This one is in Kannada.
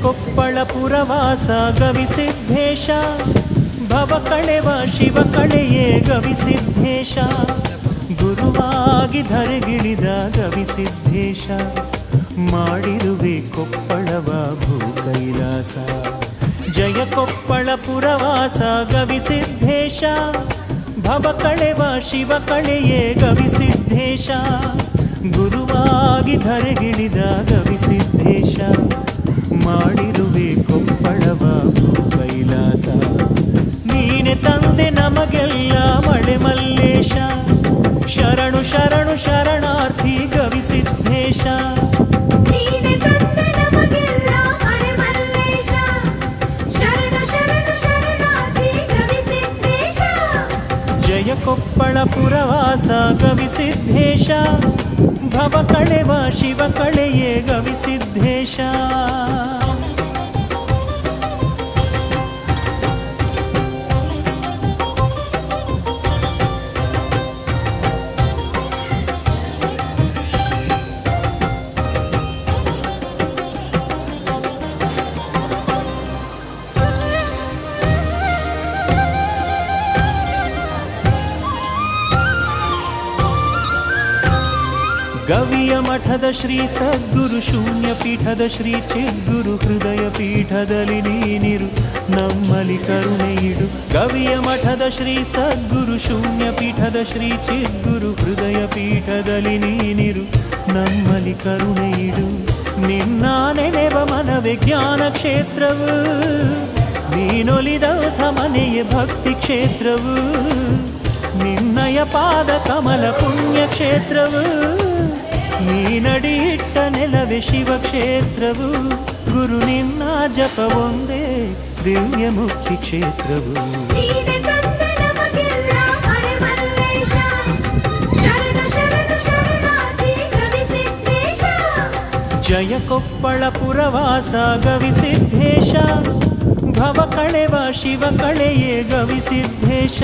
ಕೊಪ್ಪಳ ಪುರವಾಸ ಗವಿಸಿದ್ಧೇಶ ಭವ ಕಳೆವ ಶಿವ ಕಳೆಯೇ ಗವಿಸಿದ್ಧೇಶ ಗುರುವಾಗಿ ಧರೆಗಿಳಿದ ಗವಿಸಿದ್ಧೇಶ ಮಾಡಿರುವೆ ಕೊಪ್ಪಳವ ಭೂ ಕೈಲಾಸ ಜಯ ಕೊಪ್ಪಳ ಪುರವಾಸ ಗವಿಸಿದ್ಧೇಶ ಭವ ಕಳೆವ ಶಿವ ಕಳೆಯೇ ಗವಿಸಿದ್ಧೇಶ ಗುರುವಾಗಿ ಧರೆಗಿಳಿದ ಗವಿಸಿದ್ಧೇಶ ಮಾಡಿರುವೆ ಕೊಪ್ಪಳವ ಭೂ ಕೈಲಾಸ ನೀನೆ ತಂದೆ ನಮಗೆಲ್ಲ ಮಳೆ ಮಲ್ಲೇಶ ಶರಣು ಶರಣು ಶರಣಾರ್ಥಿ ಗವಿಸಿದ್ಧೇಶ ಜಯ ಕೊಪ್ಪಳ ಪುರವಾಸ ಗವಿಸಿದ್ಧೇಶ ಭವ ಕಳೆವ ಶಿವ ಕಳೆಯೇ ಗವಿಸಿದ್ಧೇಶ ಗವಿಯ ಮಠದ ಶ್ರೀ ಸದ್ಗುರು ಶೂನ್ಯ ಪೀಠದ ಶ್ರೀ ಚಿದ್ಗುರು ಹೃದಯ ಪೀಠದಲ್ಲಿ ನೀನಿರು ನಮ್ಮಲ್ಲಿ ಕರುಣೆ ಇಡು ಗವಿಯ ಮಠದ ಶ್ರೀ ಸದ್ಗುರು ಶೂನ್ಯ ಪೀಠದ ಶ್ರೀ ಚಿದ್ಗುರು ಹೃದಯ ಪೀಠದಲ್ಲಿ ನೀನಿರು ನಮ್ಮಲ್ಲಿ ಕರುಣೆ ಇಡು ನಿನ್ನ ನೆನೆವ ಮನವೇ ಜ್ಞಾನ ಕ್ಷೇತ್ರವು ನೀನೊಲಿದಥ ಮನೆಯೇ ಭಕ್ತಿ ಕ್ಷೇತ್ರವು ನಿನ್ನಯ ಪಾದ ಕಮಲ ಪುಣ್ಯ ಕ್ಷೇತ್ರವು ನೀನಡಿಯಿಟ್ಟ ನೆಲವೇ ಶಿವಕ್ಷೇತ್ರವು ಗುರು ನಿನ್ನ ಜಪ ಒಂದೇ ದಿವ್ಯ ಮುಕ್ತಿ ಕ್ಷೇತ್ರವು ಜಯ ಕೊಪ್ಪಳ ಪುರವಾಸ ಗವಿಸಿದ್ಧೇಶ ಭವ ಕಳೆವ ಶಿವ ಕಳೆಯೇ ಗವಿಸಿದ್ಧೇಶ